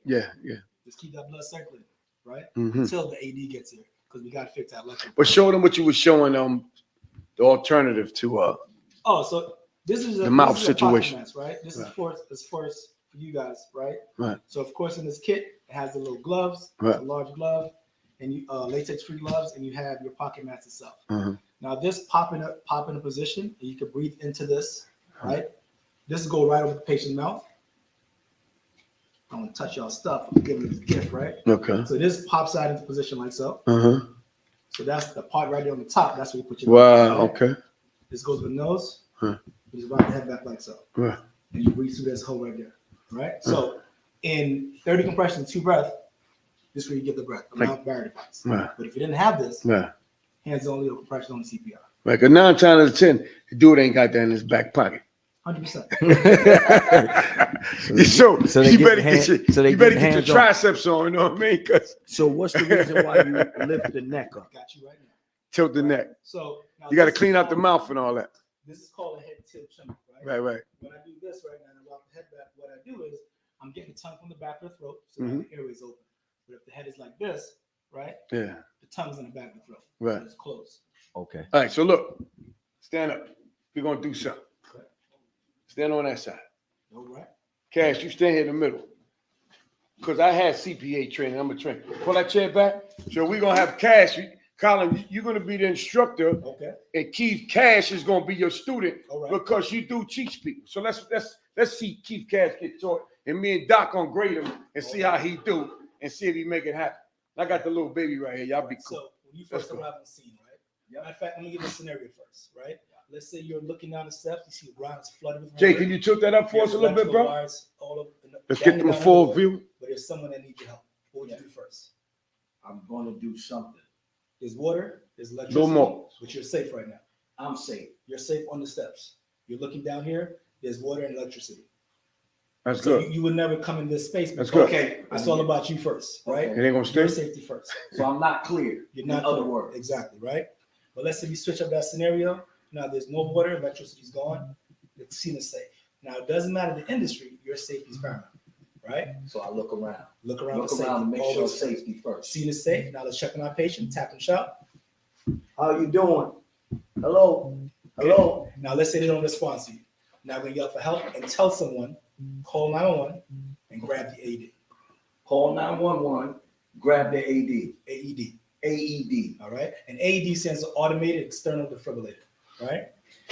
in. Yeah. Just keep that blood circulating, right? Mhm. Until the AD gets here, because we got to fix that electric. But show them what you were showing them, the alternative to So this is the mouth this is situation, mask, right? This Right. is for you guys, right? Right. So of course in this kit it has the little gloves, Right. a large glove, and you latex-free gloves, and you have your pocket mask itself. Mhm. Now this pop in a position, and you can breathe into this, right? This will go right over the patient's mouth. I want to touch y'all stuff. I'm giving it a gift, right? Okay. So this pops out into position like so. Uh-huh. So that's the part right there on the top. That's where you put your Wow. mouth, right? Okay. This goes with the nose. Huh. You just wrap the head back like so. Right. And you breathe through this hole right there. Right? So in 30 compressions, 2 breath, this is where you get the breath, the mouth barrier device. Right. But if you didn't have this, Right. hands only or compression on the CPR. Right. Because 9 times out of 10, the dude ain't got that in his back pocket. 100%. So you better get your hands on. triceps on, you know what I mean? Because So what's the reason why you lift the neck up? Got you right now. tilt the neck. So now You got to this is clean out the called- mouth and all that. This is called a head tilt trim, right? Right. When I do this right now and I rock the head back, what I do is I'm getting the tongue from the back of the throat, so Mhm. the airway's open. But if the head is like this, right, Yeah. the tongue's in the back of the throat. Right. So it's closed. Okay. All right. So look, stand up. We're gonna do something. Stand on that side. All right. Cash, you stand here in the middle. Because I had CPA training. I'm a trainer. Pull that chair back. So we're gonna have Cash. Colin, you're gonna be the instructor, Okay. and Keith Cash is gonna be your student All right. because you do teach people. So let's see Keith Cash get taught, and me and Doc gonna grade him and see how he do and see if he make it happen. I got the little baby right here. Y'all be cool. So when you first Let's go. arrive on the scene, right? Matter of fact, let me give you a scenario first, right? Let's say you're looking down the steps, you see the ground is flooded with water. Jay, can you tilt that up for us a little bit, Electrical bro? wires all over, Let's down get them a and down full everywhere. view. But there's someone that needs your help. What would you do first? I'm gonna do something. There's water, there's Little electricity, more. but you're safe right now. I'm safe. You're safe on the steps. You're looking down here, there's water and electricity. That's So good. you would never come in this space. That's because good. Okay. It's all about you first, right? It ain't gonna stay. Your safety first. So I'm not clear. You're not In other clear. words. Exactly, right? But let's say we switch up that scenario. Now there's no water, electricity's gone, the scene is safe. Now it doesn't matter the industry, your safety is paramount, right? So I look around. Look around Look for around and safety. make sure Always safety first. Scene is safe. Now let's check on our patient, tap and shout. How you doing? Hello. Hello. Now let's say they don't respond to you. Now we're gonna yell for help and tell someone, call 911 and grab the AED. Call 911. Grab the AD. AED. AED. All right. And AED stands for automated external defibrillator. Right.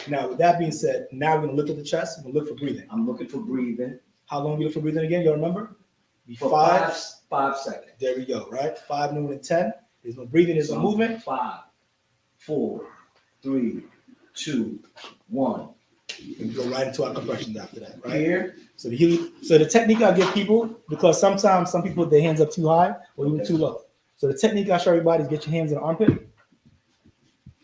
Now, with that being said, now we're gonna look at the chest. We're gonna look for breathing. I'm looking for breathing. How long we look for breathing again? Y'all remember? Be For 5 seconds. There we go. Right. 5, no more than 10. There's no breathing. There's no movement. 5, 4, 3, 2, 1. And we go right into our compressions after that. Right. Here. So the technique I give people, because sometimes some people their hands up too high or even too low. So the technique I show everybody is get your hands in the armpit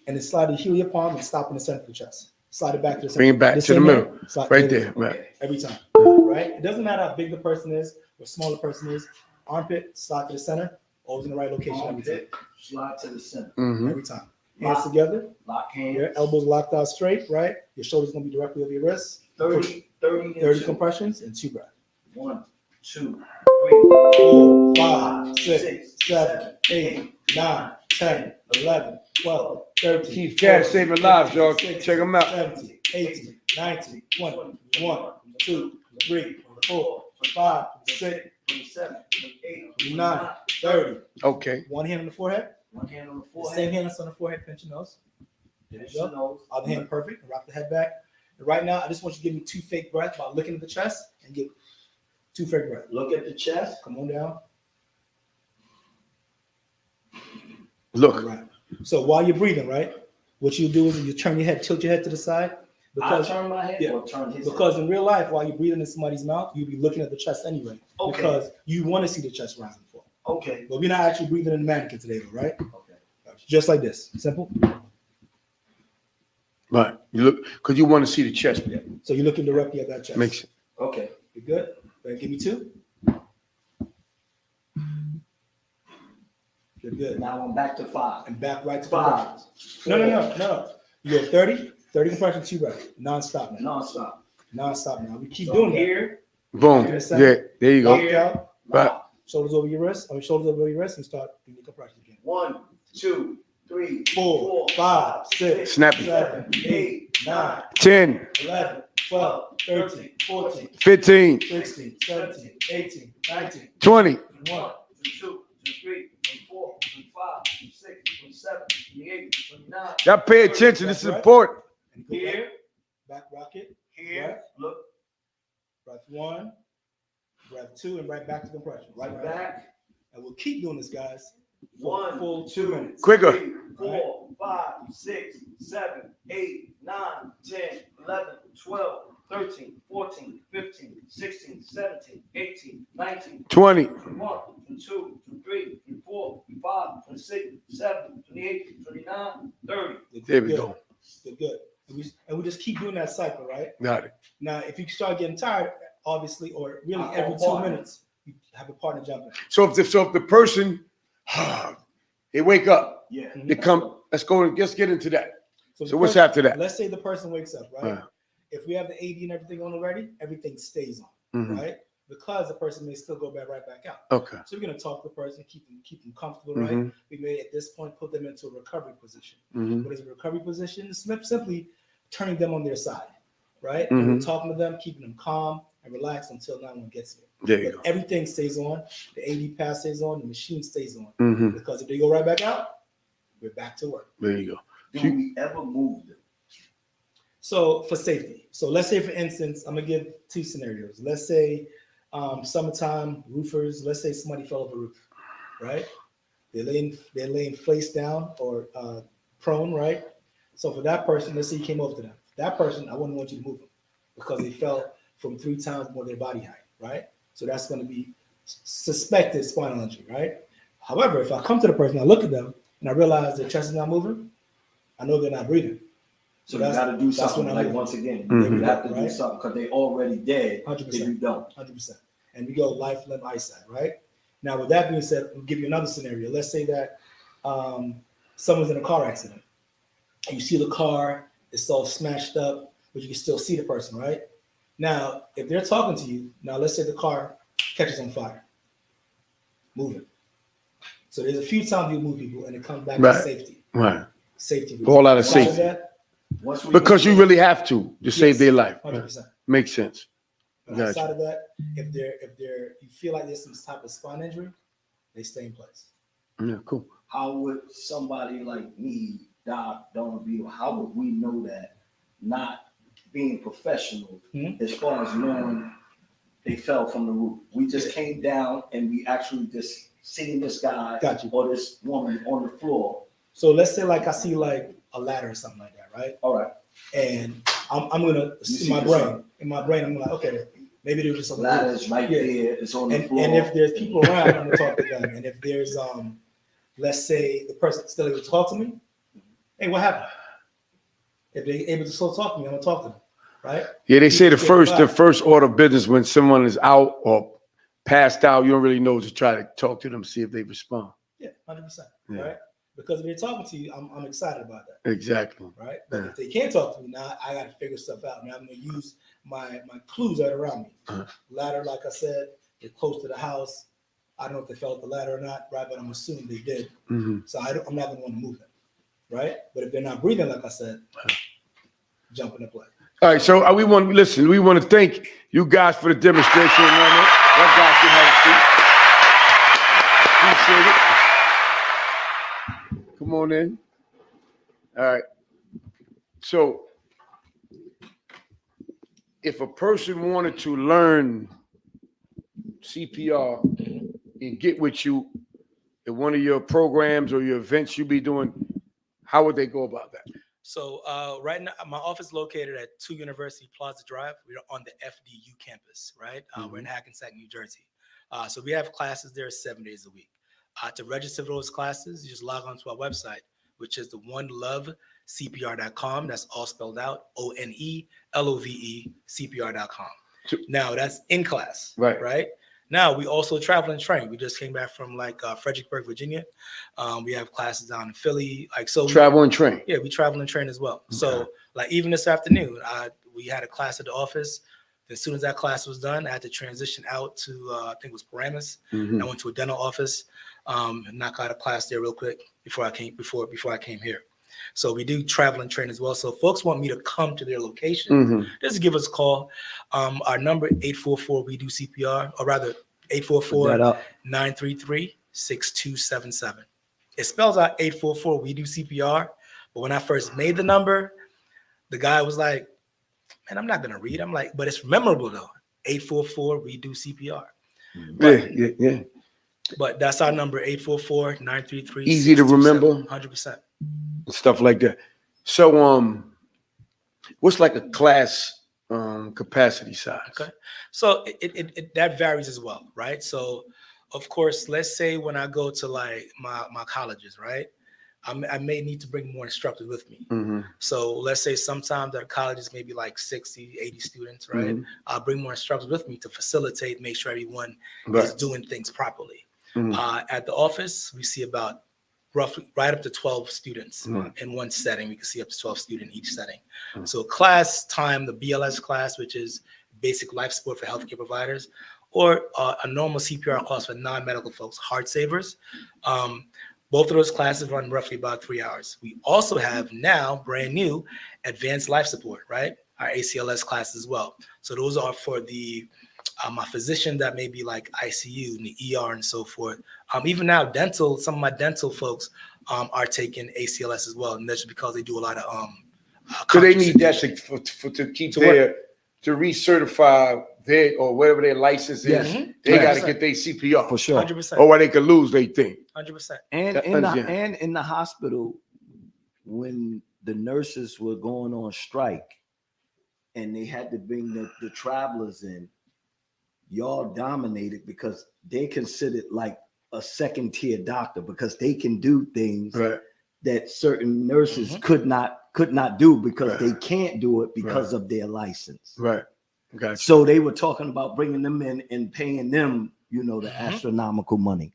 and then slide the heel of your palm and stop in the center of the chest. Slide it back to the center. Bring it back to the same middle. hand, slide Right it there. Right. every time. Right? It doesn't matter how big the person is or small the person is. Armpit, slide to the center, always in the right location every time. Armpit, slide to the center. Mm-hmm. Every time. Hands together, Lock hands. your elbows locked out straight, right? Your shoulders gonna be directly over your wrists. 30 30 and 2. compressions and 2 breaths. 1, 2, 4, 5, 6, 7, 8, 9, 10, 11, 12, 13. Keith Cash saving lives, y'all. 16, Check him out. 17, 18, 19, 20, 21, 2, 3, 4, 5, 6, 27, 28, 9, 30. Okay. One hand on the forehead. One hand on the The forehead. same hand that's on the forehead, pinch your nose. There you Pinch your go. nose. Other hand perfect. Rock the head back. And right now, I just want you to give me 2 fake breaths by looking at the chest and give 2 fake breaths. Look at the chest. Come on down. Look. All right. So while you're breathing, right, what you do is you turn your head, tilt your head to the side. I turn my head yeah, or turn his because head? in real life, while you're breathing in somebody's mouth, you'll be looking at the chest anyway. Okay. Because you want to see the chest rise and fall. Okay. But we're not actually breathing in the mannequin today, though, right? Okay. Just like this. Simple. Right. You look because you want to see the chest. Yeah. So you're looking directly at that chest. Makes sense. Okay. You good? Then give me 2. You're good. Now I'm back to 5. And back right to 5. compressions. No. You go 30 compressions, 2 reps. Non-stop now. Non-stop. Non-stop now. We keep So doing that. here. Boom. Yeah, there you go. Lock out. Right. Shoulders over your wrist. Shoulders over your wrist and start doing the compressions again. 1, 2, 3, 4, 5, 6, Snap it. 7, 8, 9, 10, 11, 12, 13, 14, 15, 16, 17, 18, 19, 20. 21. 22, 23, 24, 25, 26, 27, 28, 29. Y'all pay attention. This is important. And go Here. back rocket. Here. Look. Breath 1, breath 2, and right back to compression. Right back. And we'll keep doing this, guys. For 1, full 2 minutes. Quicker. 3, 4, 5, 6, 7, 8, 9, 10, 11, 12, 13, 14, 15, 16, 17, 18, 19, 20. 21, 22, 23, 24, 25, 26, 27, 28, 29, 30. There we go. Good. And we just keep doing that cycle, right? Got it. Now, if you start getting tired, obviously, or really every 2 minutes, you have a partner jump in. So if the person they wake up, Yeah. they come. Let's get into that. the So what's person- after that? Let's say the person wakes up, right? Right. If we have the AD and everything on already, everything stays on, Mhm. right? Because the person may still go right back out. Okay. So we're gonna talk to the person, keep them comfortable, Mhm. right? We may at this point put them into a recovery position. Mhm. What is a recovery position? It's simply turning them on their side, right? Mhm. And we're talking to them, keeping them calm and relaxed until 911 gets here. There you But go. everything stays on, the AD pass stays on, the machine stays on. Mhm. Because if they go right back out, we're back to work. There you go. Do we ever move them? So for safety, so let's say for instance, I'm gonna give 2 scenarios. Let's say summertime roofers. Let's say somebody fell off a roof, right? They're laying face down or prone, right? So for that person, let's say you came over to them. That person, I wouldn't want you to move them because they fell from 3 times more their body height, right? So that's going to be suspected spinal injury, right? However, if I come to the person, I look at them, and I realize their chest is not moving, I know they're not breathing. So you got to do something. when I Like move. once again, Mhm. you have to do Right? something because they already dead. 100%. If you don't, 100%. And we go life, limb, eyesight, right? Now, with that being said, we'll give you another scenario. Let's say that someone's in a car accident. And you see the car, it's all smashed up, but you can still see the person, right? Now, if they're talking to you, now let's say the car catches on fire. Move it. So there's a few times you move people and it comes back to Right. safety. Right. Safety. All out of Outside safety. that, once we Because you really have to save their life. 100%. Makes sense. But Gotcha. outside of that, if you feel like there's some type of spine injury, they stay in place. Yeah, cool. how would somebody like me, Doc, Don Vito, how would we know that not being professional as far as knowing they fell from the roof? We just came down and we actually just seen this guy or this woman on the floor. So let's say like I see like a ladder or something like that, right? All right. And I'm gonna in my brain, I'm like, okay, maybe there's just a ladder is right there, it's on the floor. And if there's people around, I'm gonna talk to them. And if there's let's say the person still able to talk to me, hey, what happened? If they're able to still talk to me, I'm gonna talk to them, right? Yeah, they say the first order of business when someone is out or passed out, you don't really know, to try to talk to them, see if they respond. Yeah, 100%, right? Because if they're talking to you, I'm excited about that. Exactly. Right? But if they can't talk to me, now I got to figure stuff out. Now I'm going to use my clues that are around me. Ladder, like I said, they're close to the house. I don't know if they fell up the ladder or not, right? But I'm assuming they did. So I'm not going to want to move them, right? But if they're not breathing, like I said, jump in the play. All right, so we want to thank you guys for the demonstration. That guy can have a seat. Appreciate it. Come on in. All right. So if a person wanted to learn CPR and get with you at one of your programs or your events you be doing, how would they go about that? So right now, my office is located at 2 University Plaza Drive. We're on the FDU campus, right? We're in Hackensack, New Jersey. So we have classes there 7 days a week. To register for those classes, you just log on to our website, which is the onelovecpr.com. That's all spelled out, ONELOVE CPR.com. Now that's in class, right? Now we also travel and train. We just came back from Fredericksburg, Virginia. We have classes down in Philly. Travel and train. Yeah, we travel and train as well. Okay. So even this afternoon, we had a class at the office. As soon as that class was done, I had to transition out to I think it was Paramus. I went to a dental office, knock out a class there real quick before I came here. So we do travel and train as well. So if folks want me to come to their location, just give us a call. Our number 844-WE-DO-CPR, or rather 844-933-6277. It spells out 844-WE-DO-CPR. But when I first made the number, the guy was like, man, I'm not going to read. I'm like, but it's memorable though. 844-WE-DO-CPR. Yeah. But that's our number, 844-933-6277. Easy to remember. 100%. Stuff like that. So what's like a class capacity size? Okay, so it that varies as well, right? So of course, let's say when I go to like my colleges, right, I may need to bring more instructors with me. So let's say sometimes at colleges maybe like 60, 80 students, right? I'll bring more instructors with me to facilitate, make sure everyone is doing things properly. At the office, we see about roughly right up to 12 students in one setting. We can see up to 12 students in each setting. So class time, the BLS class, which is basic life support for healthcare providers, or a normal CPR class for non-medical folks, heart savers. Both of those classes run roughly about 3 hours. We also have now brand new advanced life support, right? Our ACLS class as well. So those are for the my physician that may be like ICU and the ER and so forth. Even now, dental, some of my dental folks are taking ACLS as well, and that's because they do a lot of so they need that to keep to recertify their or whatever their license is. They got to get their CPR for sure, 100%. Or they could lose their thing. 100%. And in the hospital, when the nurses were going on strike, and they had to bring the travelers in. Y'all dominated because they considered like a second tier doctor because they can do things that certain nurses could not do because they can't do it because of their license. Gotcha. So they were talking about bringing them in and paying them, the astronomical money.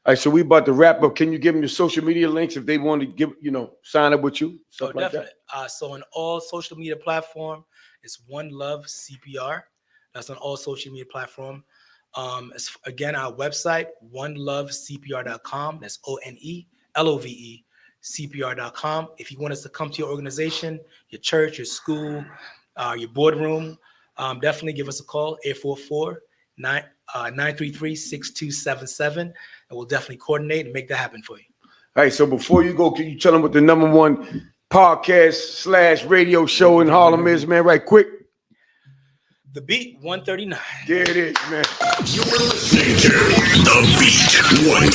All right, so we about to wrap up. Can you give them your social media links if they want to give, sign up with you? So definitely. So on all social media platform, it's One Love CPR. That's on all social media platform. Again, our website, onelovecpr.com. That's ONELOVE CPR.com. If you want us to come to your organization, your church, your school, your boardroom, definitely give us a call, 844-933-6277, and we'll definitely coordinate and make that happen for you. All right, so before you go, can you tell them what the #1 podcast/radio show in Harlem is, man, right quick? The Beat 139. There it is, man. You're listening to The Beat 139.